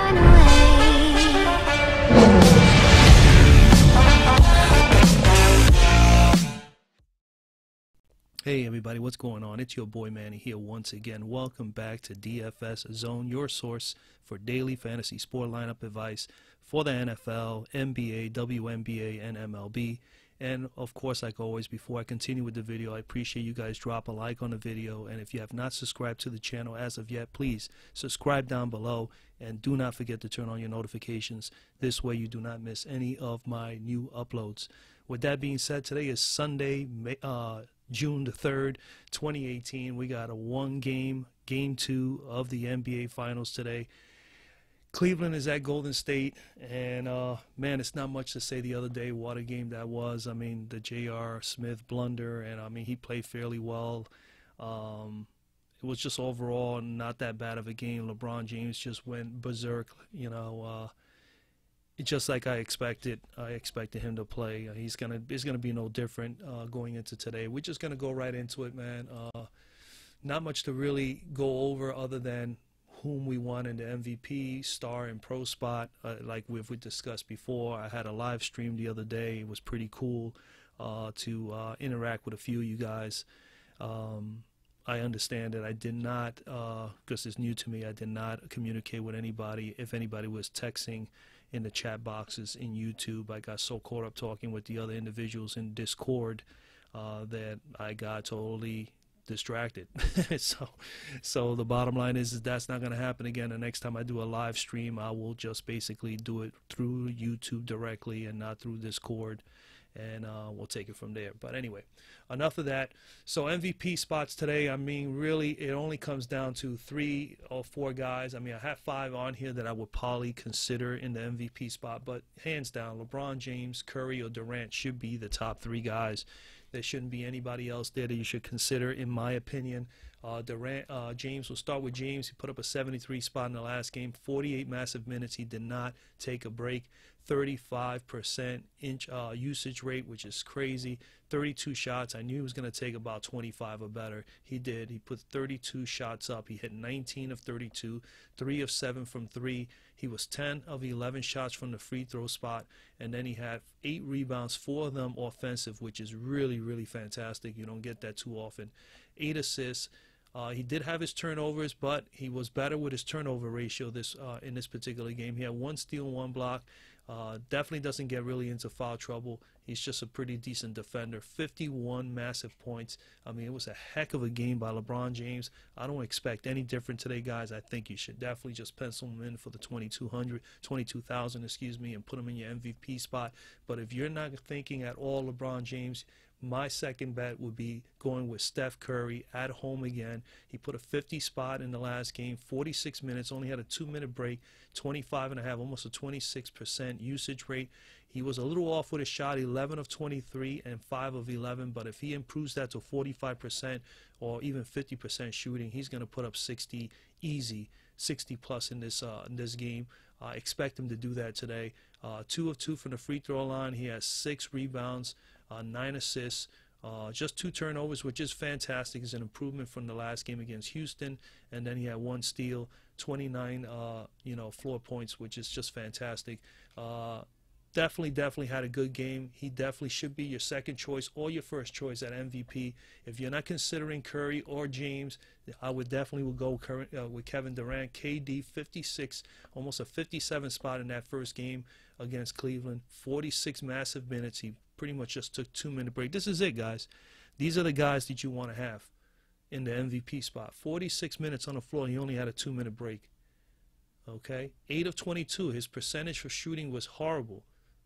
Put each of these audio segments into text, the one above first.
run away. Hey everybody, what's going on? It's your boy Manny here once again. Welcome back to DFS Zone, your source for daily fantasy sport lineup advice for the NFL, NBA, WNBA, and MLB. And of course, like always, before I continue with the video, I appreciate you guys drop a like on the video. And if you have not subscribed to the channel as of yet, please subscribe down below. And do not forget to turn on your notifications. This way you do not miss any of my new uploads. With that being said, today is Sunday, June the 3rd, 2018. We got a game 2 of the NBA Finals today. Cleveland is at Golden State, and man, it's not much to say the other day what a game that was. I mean, the J.R. Smith blunder, and I mean, he played fairly well. It was just overall not that bad of a game. LeBron James just went berserk, you know. Just like I expected him to play. It's gonna be no different going into today. We're just gonna go right into it, man. Not much to really go over other than whom we want in the MVP, star, and pro spot. Like we discussed before, I had a live stream the other day. It was pretty cool to interact with a few of you guys. I understand that I did not, because it's new to me, I did not communicate with anybody. If anybody was texting in the chat boxes in YouTube, I got so caught up talking with the other individuals in Discord that I got totally distracted. so the bottom line is that's not going to happen again. The next time I do a live stream, I will just basically do it through YouTube directly and not through Discord, and we'll take it from there. But anyway, enough of that. So MVP spots today, I mean, really it only comes down to 3 or 4 guys. I mean, I have 5 on here that I would probably consider in the MVP spot, but hands down, LeBron James, Curry, or Durant should be the top 3 guys. There shouldn't be anybody else there that you should consider, in my opinion. James, we'll start with James. He put up a 73 spot in the last game, 48 massive minutes. He did not take a break. 35% usage rate, which is crazy. 32 shots. I knew he was going to take about 25 or better. He did. He put 32 shots up. He hit 19 of 32, 3 of 7 from 3. He was 10 of 11 shots from the free throw spot, and then he had 8 rebounds, 4 of them offensive, which is really, really fantastic. You don't get that too often. 8 assists. He did have his turnovers, but he was better with his turnover ratio in this particular game. He had 1 steal, 1 block. Definitely doesn't get really into foul trouble. He's just a pretty decent defender. 51 massive points. I mean, it was a heck of a game by LeBron James. I don't expect any different today, guys. I think you should definitely just pencil him in for the 22,000, excuse me, and put him in your MVP spot. But if you're not thinking at all LeBron James, my second bet would be going with Steph Curry at home again. He put a 50 spot in the last game, 46 minutes, only had a 2-minute break, 25.5, almost a 26% usage rate. He was a little off with his shot, 11 of 23 and 5 of 11, but if he improves that to 45% or even 50% shooting, he's going to put up 60 easy, 60 plus in this game. I expect him to do that today. 2 of 2 from the free throw line. He has 6 rebounds, 9 assists, just 2 turnovers, which is fantastic. It's an improvement from the last game against Houston. And then he had 1 steal, 29 floor points, which is just fantastic. Definitely had a good game. He definitely should be your second choice or your first choice at MVP. If you're not considering Curry or James, I would definitely go with Kevin Durant. KD, 56, almost a 57 spot in that first game against Cleveland. 46 massive minutes. He pretty much just took 2-minute break. This is it, guys. These are the guys that you want to have in the MVP spot. 46 minutes on the floor. He only had a 2-minute break. Okay? 8 of 22. His percentage for shooting was horrible,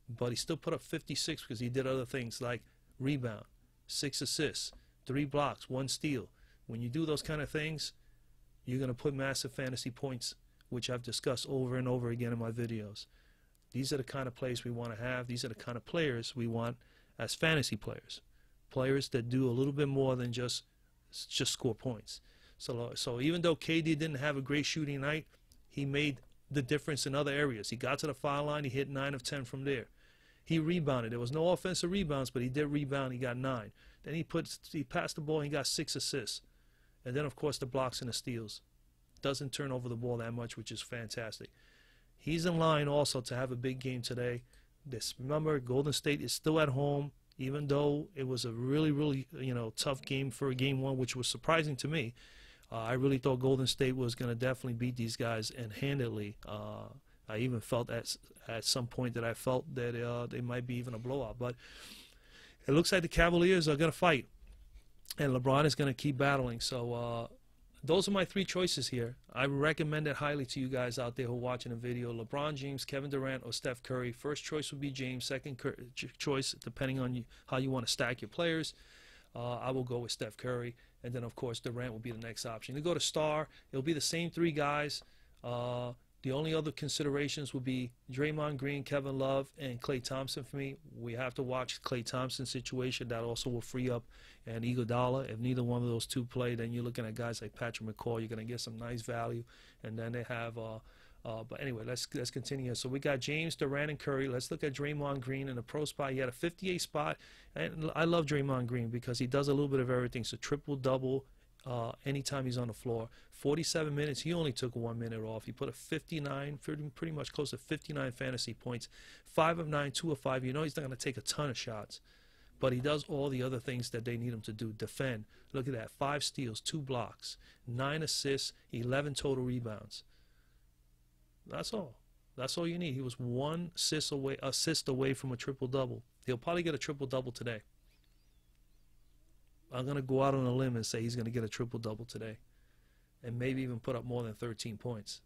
but he still put up 56 because he did other things like rebound, 6 assists, 3 blocks, 1 steal. When you do those kind of things, you're going to put massive fantasy points, which I've discussed over and over again in my videos. These are the kind of players we want to have. These are the kind of players we want as fantasy players. Players that do a little bit more than just score points. So even though KD didn't have a great shooting night, he made the difference in other areas. He got to the foul line. He hit 9 of 10 from there. He rebounded. There was no offensive rebounds, but he did rebound. He got 9. Then he passed the ball and he got 6 assists. And then, of course, the blocks and the steals. Doesn't turn over the ball that much, which is fantastic. He's in line also to have a big game today. Remember, Golden State is still at home, even though it was a really, really, tough game for game one, which was surprising to me. I really thought Golden State was going to definitely beat these guys, and handedly. I even felt at some point that I felt that they might be even a blowout. But it looks like the Cavaliers are going to fight, and LeBron is going to keep battling. So those are my three choices here. I recommend it highly to you guys out there who are watching the video. LeBron James, Kevin Durant, or Steph Curry. First choice would be James. Second choice, depending on how you want to stack your players, I will go with Steph Curry. And then, of course, Durant will be the next option. To go to star, it'll be the same three guys. The only other considerations would be Draymond Green, Kevin Love, and Klay Thompson for me. We have to watch Klay Thompson's situation. That also will free up an Iguodala. If neither one of those two play, then you're looking at guys like Patrick McCaw. You're going to get some nice value. And then they have but anyway, let's continue. So we got James, Durant, and Curry. Let's look at Draymond Green in the pro spot. He had a 58 spot. And I love Draymond Green because he does a little bit of everything. So triple-double anytime he's on the floor. 47 minutes, he only took 1 minute off. He put a 59, pretty much close to 59 fantasy points. 5 of 9, 2 of 5. You know he's not going to take a ton of shots. But he does all the other things that they need him to do. Defend. Look at that. 5 steals, 2 blocks, 9 assists, 11 total rebounds. That's all. That's all you need. He was 1 assist away from a triple-double. He'll probably get a triple-double today. I'm going to go out on a limb and say he's going to get a triple-double today. And maybe even put up more than 13 points.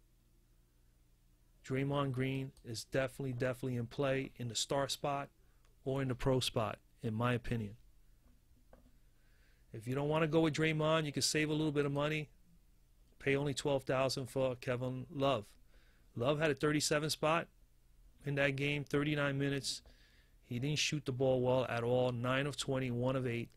Draymond Green is definitely in play in the star spot or in the pro spot, in my opinion. If you don't want to go with Draymond, you can save a little bit of money. Pay only $12,000 for Kevin Love. Love had a 37 spot in that game, 39 minutes. He didn't shoot the ball well at all. 9 of 20, 1 of 8.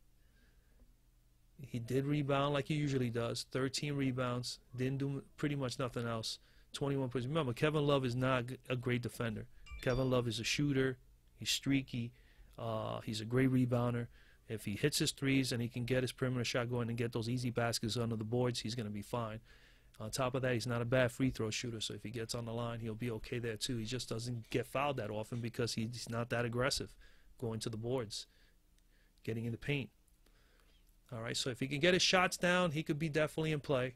He did rebound like he usually does. 13 rebounds. Didn't do pretty much nothing else. 21 points. Remember, Kevin Love is not a great defender. Kevin Love is a shooter. He's streaky. He's a great rebounder. If he hits his threes and he can get his perimeter shot going and get those easy baskets under the boards, he's going to be fine. On top of that, he's not a bad free throw shooter, so if he gets on the line, he'll be okay there too. He just doesn't get fouled that often because he's not that aggressive going to the boards, getting in the paint. All right, so if he can get his shots down, he could be definitely in play.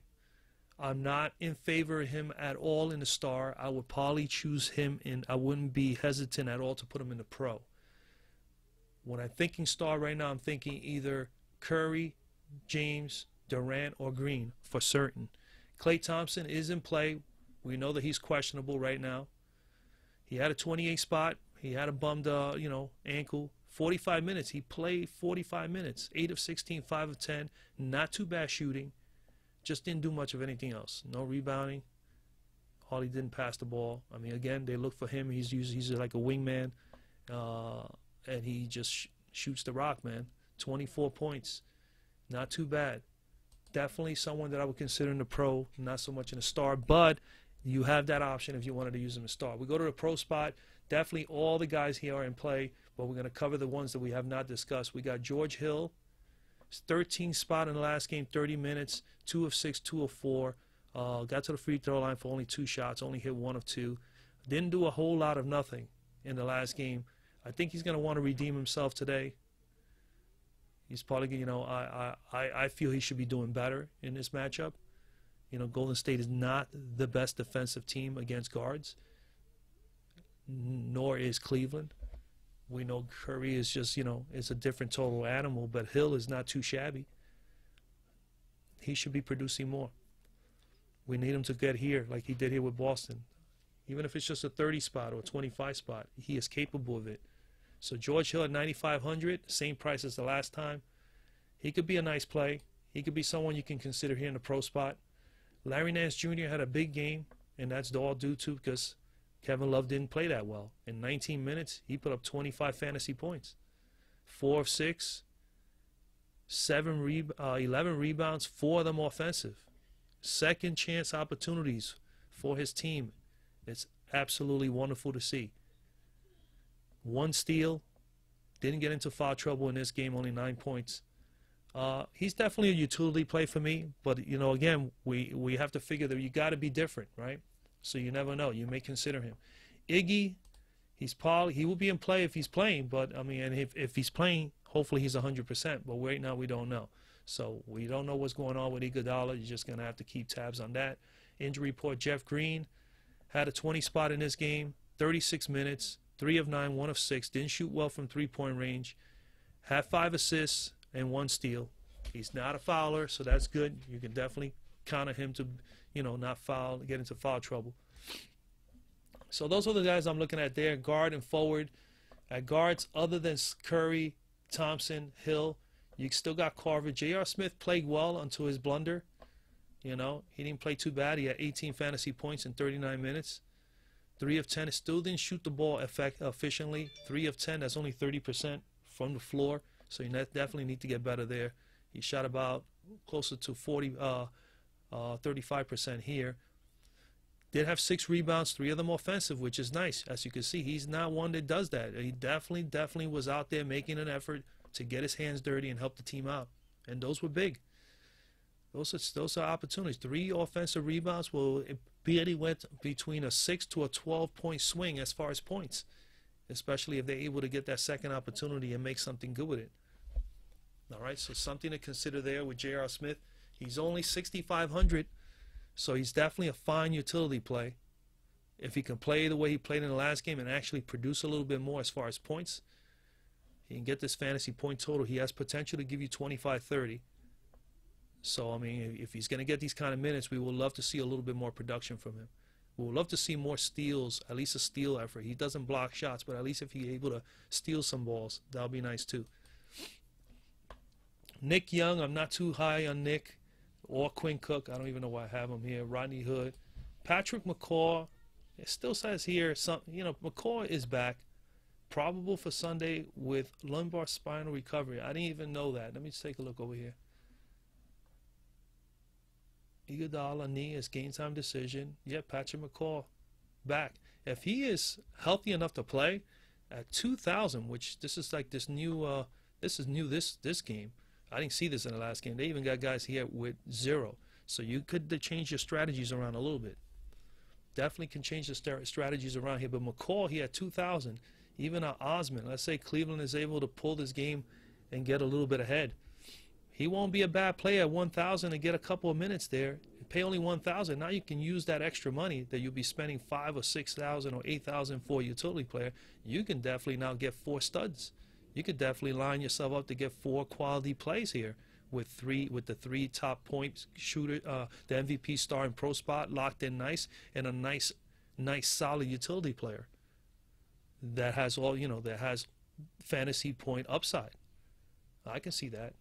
I'm not in favor of him at all in the star. I would probably choose him I wouldn't be hesitant at all to put him in the pro. When I'm thinking star right now, I'm thinking either Curry, James, Durant, or Green for certain. Klay Thompson is in play. We know that he's questionable right now. He had a 28 spot. He had a bummed, ankle. 45 minutes. He played 45 minutes. 8 of 16, 5 of 10. Not too bad shooting. Just didn't do much of anything else. No rebounding. Hardly didn't pass the ball. I mean, again, they look for him. He's like a wingman. And he just shoots the rock, man. 24 points. Not too bad. Definitely someone that I would consider in the pro, not so much in the star, but you have that option if you wanted to use him in star. We go to the pro spot. Definitely all the guys here are in play, but we're going to cover the ones that we have not discussed. We got George Hill, 13th spot in the last game, 30 minutes, 2 of 6, 2 of 4. Got to the free throw line for only 2 shots, only hit 1 of 2. Didn't do a whole lot of nothing in the last game. I think he's going to want to redeem himself today. He's probably, I feel he should be doing better in this matchup. Golden State is not the best defensive team against guards, nor is Cleveland. We know Curry is just, it's a different total animal, but Hill is not too shabby. He should be producing more. We need him to get here like he did here with Boston. Even if it's just a 30 spot or a 25 spot, he is capable of it. So George Hill at 9,500, same price as the last time. He could be a nice play. He could be someone you can consider here in the pro spot. Larry Nance Jr. had a big game, and that's all due to because Kevin Love didn't play that well. In 19 minutes, he put up 25 fantasy points. 4 of 6, 11 rebounds, 4 of them offensive. Second chance opportunities for his team. It's absolutely wonderful to see. 1 steal, didn't get into foul trouble in this game, only 9 points. He's definitely a utility play for me, but again, we have to figure that you got to be different, right? So you never know. You may consider him. Iggy, he will be in play if he's playing, but I mean, and if he's playing, hopefully he's 100%. But right now we don't know. So we don't know what's going on with Iguodala. You're just gonna have to keep tabs on that. Injury report: Jeff Green had a 20 spot in this game, 36 minutes, 3 of 9, 1 of 6. Didn't shoot well from three-point range. Had 5 assists and 1 steal. He's not a fouler, so that's good. You can definitely count on him to, not foul, get into foul trouble. So those are the guys I'm looking at there, guard and forward. At guards, other than Curry, Thompson, Hill, you still got Carver. J.R. Smith played well until his blunder. He didn't play too bad. He had 18 fantasy points in 39 minutes. 3 of 10. Still didn't shoot the ball efficiently. 3 of 10. That's only 30% from the floor. So you definitely need to get better there. He shot about closer to 35% here. Did have 6 rebounds, 3 of them offensive, which is nice. As you can see, he's not one that does that. He definitely was out there making an effort to get his hands dirty and help the team out. And those were big. Those are opportunities. 3 offensive rebounds. Well, it barely went between a 6 to a 12-point swing as far as points, especially if they're able to get that second opportunity and make something good with it. All right, so something to consider there with J.R. Smith. He's only 6,500, so he's definitely a fine utility play. If he can play the way he played in the last game and actually produce a little bit more as far as points, he can get this fantasy point total. He has potential to give you 25, 30. So, I mean, if he's going to get these kind of minutes, we would love to see a little bit more production from him. We would love to see more steals, at least a steal effort. He doesn't block shots, but at least if he's able to steal some balls, that would be nice too. Nick Young, I'm not too high on Nick or Quinn Cook. I don't even know why I have him here. Rodney Hood. Patrick McCaw, it still says here, McCaw is back. Probable for Sunday with lumbar spinal recovery. I didn't even know that. Let me just take a look over here. Iguodala knee is game time decision. Yeah, Patrick McCaw back. If he is healthy enough to play at 2,000, which this is like this new, this game. I didn't see this in the last game. They even got guys here with 0. So you could change your strategies around a little bit. Definitely can change the strategies around here. But McCaw, he had 2,000. Even Osman, let's say Cleveland is able to pull this game and get a little bit ahead. He won't be a bad player at 1,000 and get a couple of minutes there. Pay only 1,000. Now you can use that extra money that you'll be spending 5,000 or 6,000 or 8,000 for a utility player. You can definitely now get 4 studs. You could definitely line yourself up to get 4 quality plays here with the 3 top point shooter, the MVP star and pro spot locked in nice, and a nice solid utility player that has that has fantasy point upside. I can see that.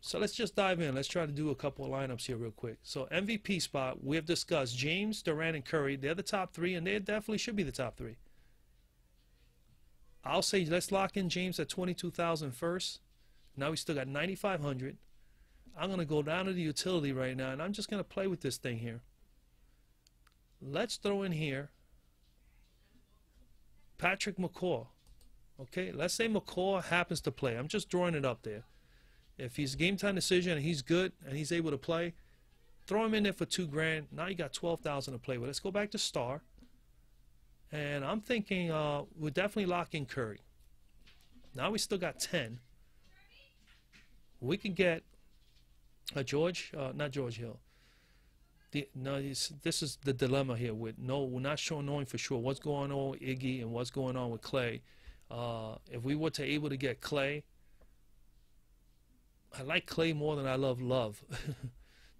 So let's just dive in. Let's try to do a couple of lineups here real quick. So MVP spot, we have discussed James, Durant, and Curry. They're the top 3, and they definitely should be the top 3. I'll say let's lock in James at 22,000 first. Now we still got 9,500. I'm going to go down to the utility right now, and I'm just going to play with this thing here. Let's throw in here Patrick McCaw. Okay, let's say McCaw happens to play. I'm just drawing it up there. If he's game time decision and he's good and he's able to play, throw him in there for $2,000. Now you got 12,000 to play with. Let's go back to star. And I'm thinking we'll definitely lock in Curry. Now we still got 10. We could get a not George Hill. This is the dilemma here with we're not knowing for sure what's going on with Iggy and what's going on with Clay. If we were to able to get Clay, I like Clay more than I love Love,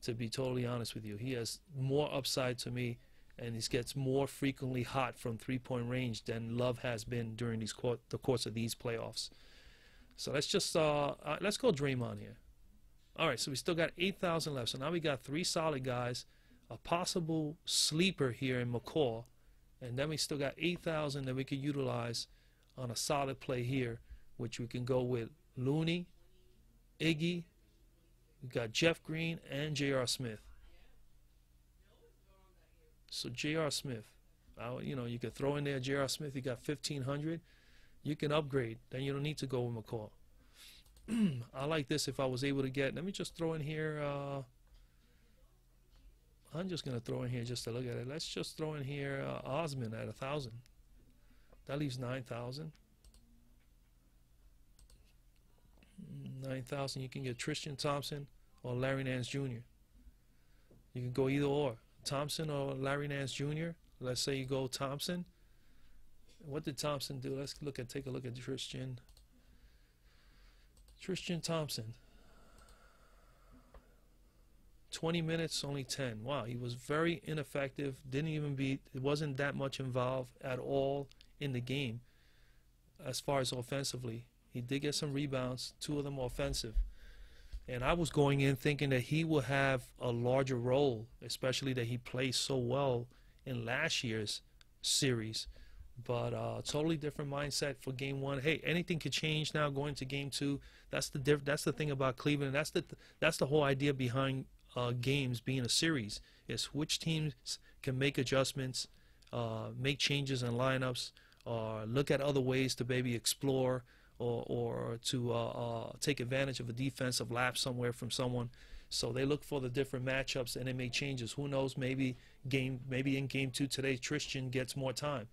to be totally honest with you. He has more upside to me, and he gets more frequently hot from three-point range than Love has been during the course of these playoffs. So let's just let's go Draymond here. All right, so we still got 8,000 left. So now we got 3 solid guys, a possible sleeper here in McCaw, and then we still got 8,000 that we could utilize on a solid play here, which we can go with Looney, Iggy, we got Jeff Green, and J.R. Smith. So J.R. Smith, you could throw in there J.R. Smith. You got 1,500. You can upgrade. Then you don't need to go with McCaw. I like this if I was able to get. Let me just throw in here I'm just going to throw in here just to look at it. Let's just throw in here Osman at 1,000. That leaves 9,000. 9,000. You can get Tristan Thompson or Larry Nance Jr. You can go either or. Thompson or Larry Nance Jr. Let's say you go Thompson. What did Thompson do? Let's take a look at Tristan Thompson. 20 minutes, only 10. Wow, he was very ineffective. Didn't even beat. It wasn't that much involved at all in the game as far as offensively. He did get some rebounds, 2 of them offensive. And I was going in thinking that he will have a larger role, especially that he played so well in last year's series. But totally different mindset for game 1. Hey, anything could change now going to game 2. That's the thing about Cleveland. That's the whole idea behind games being a series, is which teams can make adjustments, make changes in lineups, or look at other ways to maybe explore or to take advantage of a defensive lapse somewhere from someone. So they look for the different matchups and they make changes. Who knows? Maybe in game 2 today, Tristan gets more time.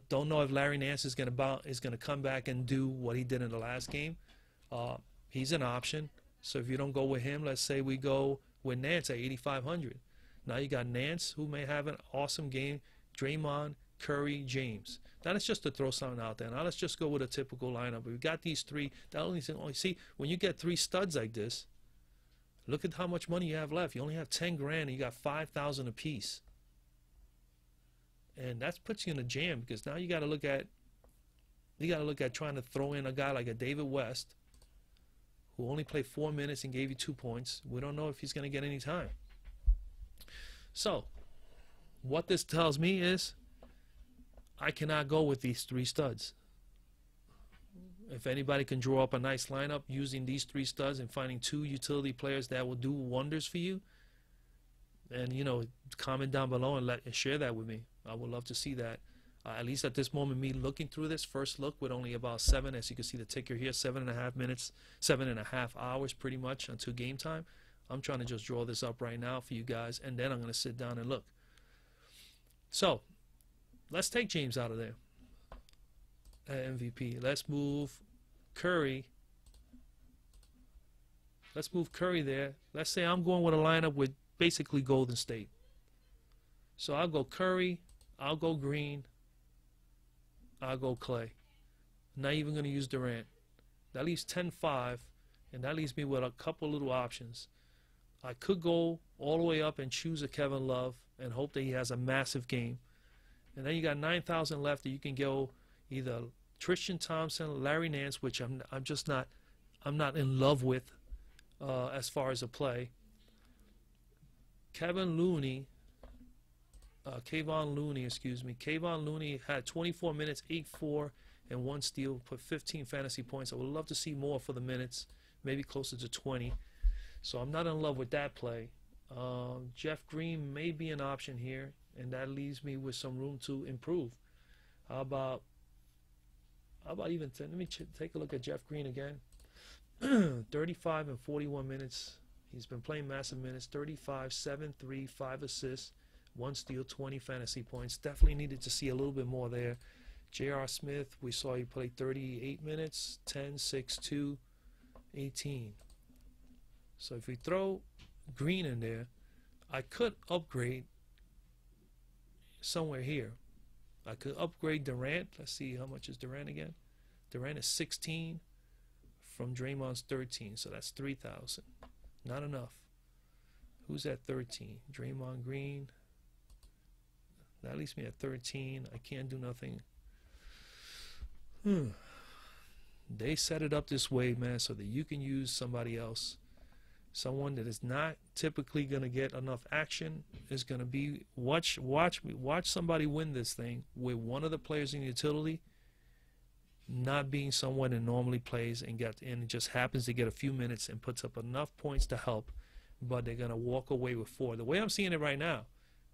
Don't know if Larry Nance is going to come back and do what he did in the last game. He's an option. So if you don't go with him, let's say we go with Nance at 8,500. Now you got Nance, who may have an awesome game. Draymond, Curry, James. Now that's just to throw something out there. Now let's just go with a typical lineup. We've got these 3. That only see, when you get 3 studs like this, look at how much money you have left. You only have 10 grand and you got 5,000 apiece. And that puts you in a jam, because now you got to look at trying to throw in a guy like a David West, who only played 4 minutes and gave you 2 points. We don't know if he's going to get any time. So what this tells me is I cannot go with these 3 studs. If anybody can draw up a nice lineup using these 3 studs and finding 2 utility players that will do wonders for you, and comment down below and share that with me. I would love to see that. At least at this moment, me looking through this first look with only about 7, as you can see the ticker here, 7.5 minutes, 7.5 hours pretty much until game time. I'm trying to just draw this up right now for you guys, and then I'm going to sit down and look. So let's take James out of there at MVP. Let's move Curry. Let's move Curry there. Let's say I'm going with a lineup with basically Golden State. So I'll go Curry, I'll go Green, I'll go Clay. Not even going to use Durant. That leaves 10-5, and that leaves me with a couple little options. I could go all the way up and choose a Kevin Love and hope that he has a massive game. And then you got 9,000 left that you can go either Tristan Thompson, Larry Nance, which I'm not in love with as far as a play. Kayvon Looney, Kayvon Looney had 24 minutes, 8-4, and 1 steal, put 15 fantasy points. I would love to see more for the minutes, maybe closer to 20. So I'm not in love with that play. Jeff Green may be an option here, and that leaves me with some room to improve. How about even 10? Let me take a look at Jeff Green again. 35 and 41 minutes. He's been playing massive minutes. 35, 7, 3, 5 assists, 1 steal, 20 fantasy points. Definitely needed to see a little bit more there. J.R. Smith, we saw he played 38 minutes, 10, 6, 2, 18. So if we throw Green in there, I could upgrade somewhere here. I could upgrade Durant. Let's see, how much is Durant again? Durant is 16 from Draymond's 13, so that's 3,000. Not enough. Who's at 13? Draymond Green. That leaves me at 13. I can't do nothing. They set it up this way, man, so that you can use somebody else. Someone that is not typically going to get enough action is going to be watch somebody win this thing with one of the players in utility not being someone that normally plays and just happens to get a few minutes and puts up enough points to help, but they're going to walk away with 4. The way I'm seeing it right now,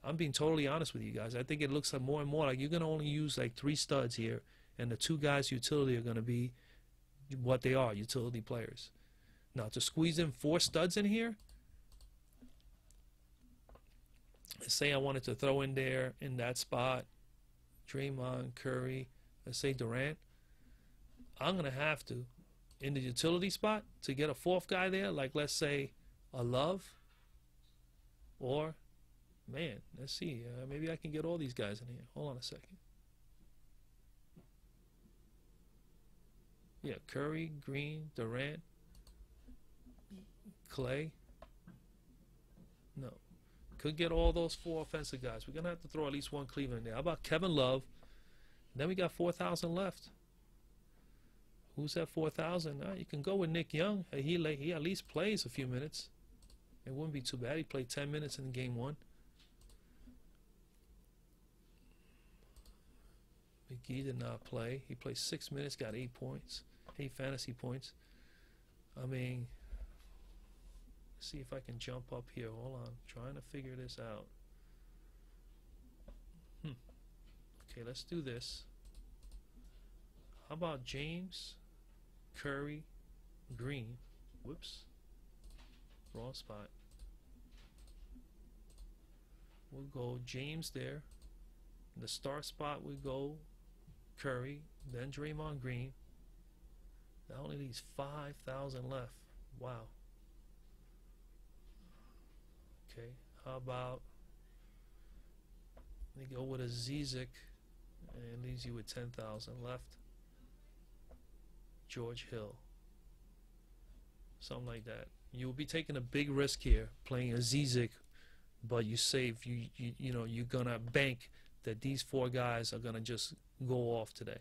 I'm being totally honest with you guys. I think it looks like more and more like you're going to only use like 3 studs here, and the 2 guys utility are going to be what they are, utility players. Now to squeeze in 4 studs in here, say I wanted to throw in there in that spot Draymond, Curry, let's say Durant, I'm going to have to, in the utility spot, to get a fourth guy there, like let's say a Love, or, man, let's see, maybe I can get all these guys in here. Hold on a second. Yeah, Curry, Green, Durant, Clay. No. Could get all those 4 offensive guys. We're going to have to throw at least one Cleveland in there. How about Kevin Love? Then we got 4,000 left. Who's at 4,000? You can go with Nick Young. He at least plays a few minutes. It wouldn't be too bad. He played 10 minutes in game 1. McGee did not play. He played 6 minutes, got 8 points. 8 fantasy points. I mean, let's see if I can jump up here. Hold on. I'm trying to figure this out. Okay, let's do this. How about James, Curry, Green? Whoops. Wrong spot. We'll go James there. In the star spot, we go Curry, then Draymond Green. That only leaves 5,000 left. Wow. Okay, how about we go with a Zizic, and it leaves you with 10,000 left. George Hill. Something like that. You'll be taking a big risk here playing a Zizic, but you save, you know, you're going to bank that these 4 guys are going to just go off today.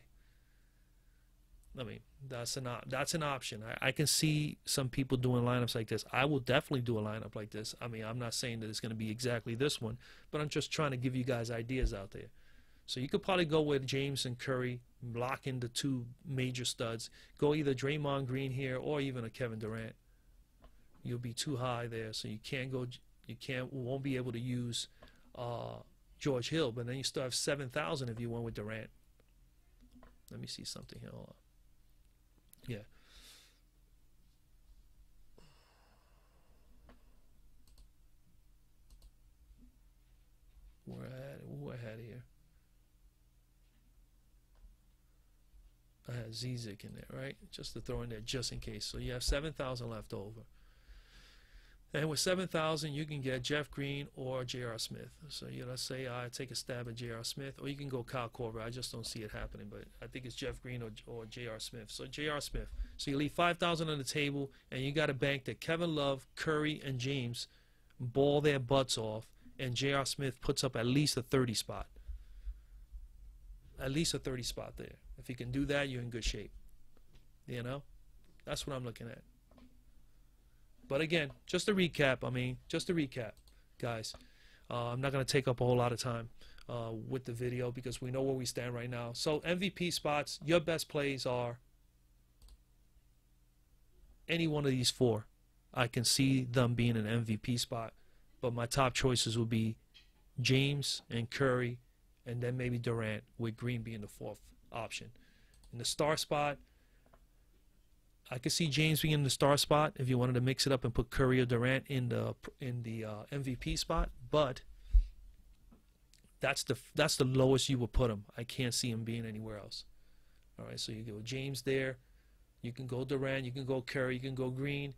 I mean, that's an option. I can see some people doing lineups like this. I will definitely do a lineup like this. I mean, I'm not saying that it's going to be exactly this one, but I'm just trying to give you guys ideas out there. So you could probably go with James and Curry, lock in the 2 major studs. Go either Draymond Green here or even a Kevin Durant. You'll be too high there, so you can't go. Won't be able to use George Hill. But then you still have 7,000 if you went with Durant. Let me see something here. Hold on. Yeah. Who I had here? I had Zizic in there, right? Just to throw in there just in case. So you have 7,000 left over. And with 7,000, you can get Jeff Green or J.R. Smith. So let's say I take a stab at J.R. Smith, or you can go Kyle Korver. I just don't see it happening, but I think it's Jeff Green or J.R. Smith. So J.R. Smith. So you leave 5,000 on the table, and you got to bank that Kevin Love, Curry, and James ball their butts off, and J.R. Smith puts up at least a 30 spot. At least a 30 spot there. If you can do that, you're in good shape. You know? That's what I'm looking at. But again, just to recap, guys. I'm not going to take up a whole lot of time with the video because we know where we stand right now. So MVP spots, your best plays are any one of these 4. I can see them being an MVP spot, but my top choices will be James and Curry, and then maybe Durant, with Green being the 4th option. In the star spot, I could see James being in the star spot if you wanted to mix it up and put Curry or Durant in the MVP spot, but that's the lowest you would put him. I can't see him being anywhere else. All right, so you go James there, you can go Durant, you can go Curry, you can go Green.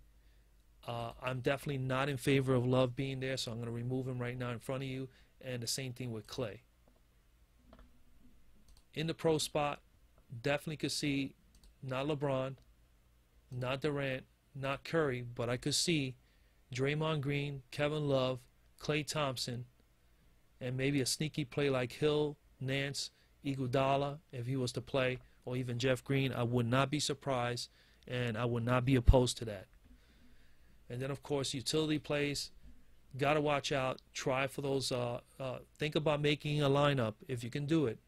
I'm definitely not in favor of Love being there, so I'm going to remove him right now in front of you, and the same thing with Clay. In the pro spot, definitely could see not LeBron, not Durant, not Curry, but I could see Draymond Green, Kevin Love, Klay Thompson, and maybe a sneaky play like Hill, Nance, Iguodala, if he was to play, or even Jeff Green. I would not be surprised, and I would not be opposed to that. And then, of course, utility plays. Got to watch out. Try for those. Think about making a lineup if you can do it,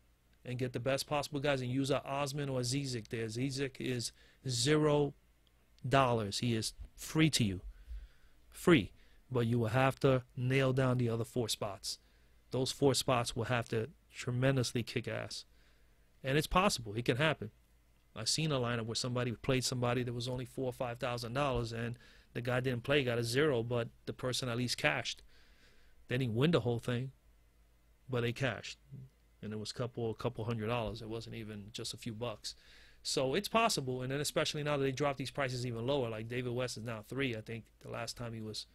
and get the best possible guys, and use a Osman or a Zizic there. Zizic is $0. He is free to you. Free. But you will have to nail down the other 4 spots. Those 4 spots will have to tremendously kick ass. And it's possible. It can happen. I've seen a lineup where somebody played somebody that was only $4,000 or $5,000, and the guy didn't play, got a 0, but the person at least cashed. They didn't win the whole thing, but they cashed, and it was a couple $100. It wasn't even just a few bucks. So it's possible, and then especially now that they dropped these prices even lower, like David West is now 3. I think the last time he was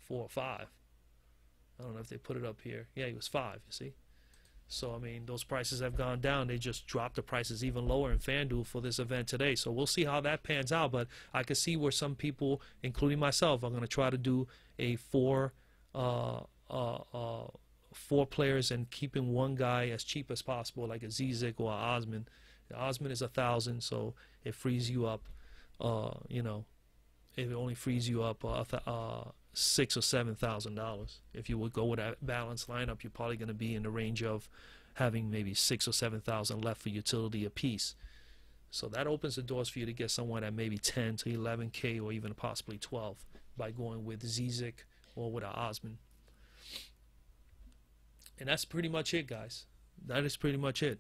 4 or 5. I don't know if they put it up here. Yeah, he was 5, you see. So, I mean, those prices have gone down. They just dropped the prices even lower in Fanduel for this event today. So we'll see how that pans out. But I can see where some people, including myself, are going to try to do a 4 players and keeping one guy as cheap as possible, like a Zizik or a Osman. Osman is 1,000, so it frees you up. You know, it only frees you up $6,000 or $7,000. If you would go with a balanced lineup, you're probably going to be in the range of having maybe $6,000 or $7,000 left for utility apiece. So that opens the doors for you to get someone at maybe 10 to 11K or even possibly 12 by going with Zizik or with an Osman. And that's pretty much it, guys. That is pretty much it.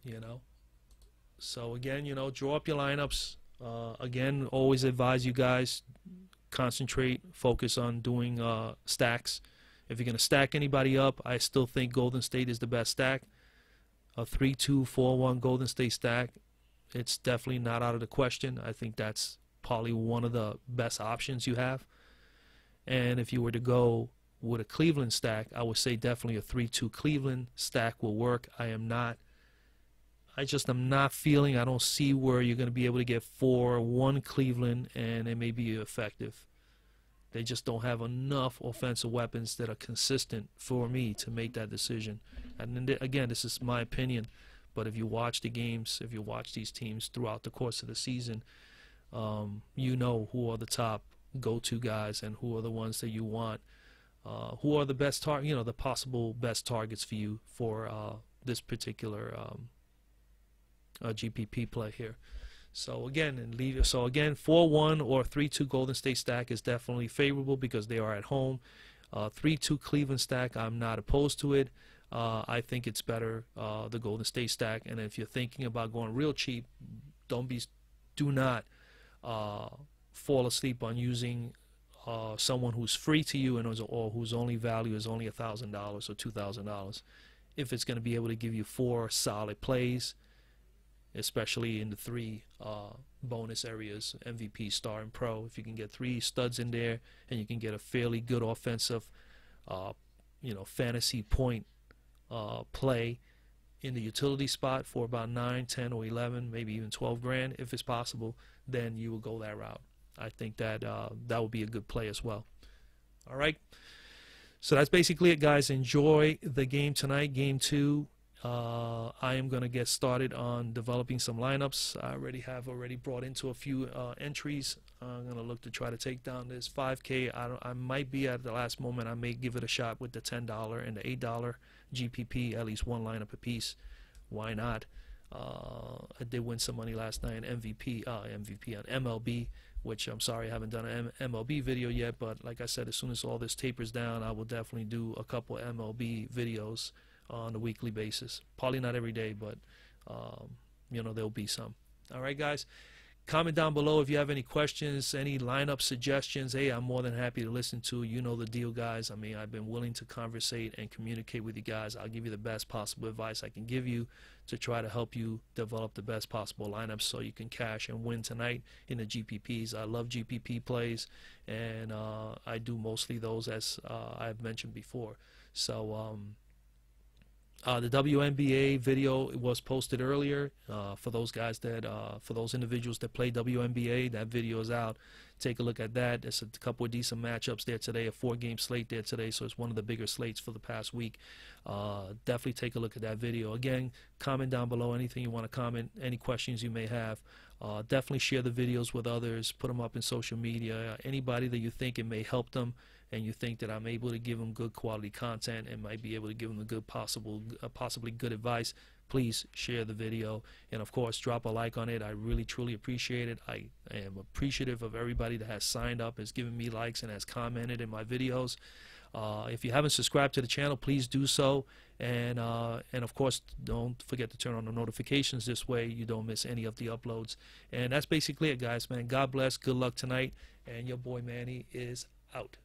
You know. So again, you know, draw up your lineups. Again, always advise you guys, concentrate, focus on doing stacks. If you're going to stack anybody up, I still think Golden State is the best stack. A 3-2-4-1 Golden State stack, it's definitely not out of the question. I think that's probably one of the best options you have. And if you were to go with a Cleveland stack, I would say definitely a 3-2 Cleveland stack will work. I just am not feeling, I don't see where you're going to be able to get 4-1 Cleveland and it may be effective. They just don't have enough offensive weapons that are consistent for me to make that decision. And then, again, this is my opinion, but if you watch the games, if you watch these teams throughout the course of the season, you know who are the top go-to guys and who are the ones that you want, who are the best the possible best targets for you for this particular GPP play here. So again, 4-1 or 3-2 Golden State stack is definitely favorable because they are at home. 3-2 Cleveland stack, I'm not opposed to it. I think it's better, the Golden State stack. And if you're thinking about going real cheap, do not fall asleep on using someone who's free to you or whose only value is only $1,000 or $2,000. If it's going to be able to give you 4 solid plays, especially in the 3 bonus areas, MVP, star, and pro. If you can get 3 studs in there and you can get a fairly good offensive, fantasy point play in the utility spot for about 9, 10, or 11, maybe even 12 grand, if it's possible, then you will go that route. I think that that would be a good play as well. All right. So that's basically it, guys. Enjoy the game tonight, game 2. I am going to get started on developing some lineups. I have already brought into a few entries. I'm going to look to try to take down this 5K. I might be at the last moment. I may give it a shot with the $10 and the $8 GPP, at least one lineup apiece. Why not? I did win some money last night on MVP on MLB, which I'm sorry I haven't done an MLB video yet. But like I said, as soon as all this tapers down, I will definitely do a couple MLB videos on a weekly basis. Probably not every day, but there'll be some. All right, guys, comment down below if you have any questions, any lineup suggestions. Hey, I'm more than happy to listen to. You know the deal, guys. I mean, I've been willing to conversate and communicate with you guys. I'll give you the best possible advice I can give you to try to help you develop the best possible lineups so you can cash and win tonight in the GPPs. I love GPP plays, and I do mostly those, as I've mentioned before. So the WNBA video was posted earlier. For those guys for those individuals that play WNBA, that video is out. Take a look at that. There's a couple of decent matchups there today, a 4-game slate there today, so it's one of the bigger slates for the past week. Definitely take a look at that video. Again, comment down below anything you want to comment, any questions you may have. Definitely share the videos with others, put them up in social media. Anybody that you think it may help them, and you think that I'm able to give them good quality content and might be able to give them a good possibly good advice, please share the video. And of course, drop a like on it. I really truly appreciate it. I am appreciative of everybody that has signed up, has given me likes, and has commented in my videos. If you haven't subscribed to the channel, please do so. And of course, don't forget to turn on the notifications. This way you don't miss any of the uploads. And that's basically it, guys, man. God bless. Good luck tonight. And your boy Manny is out.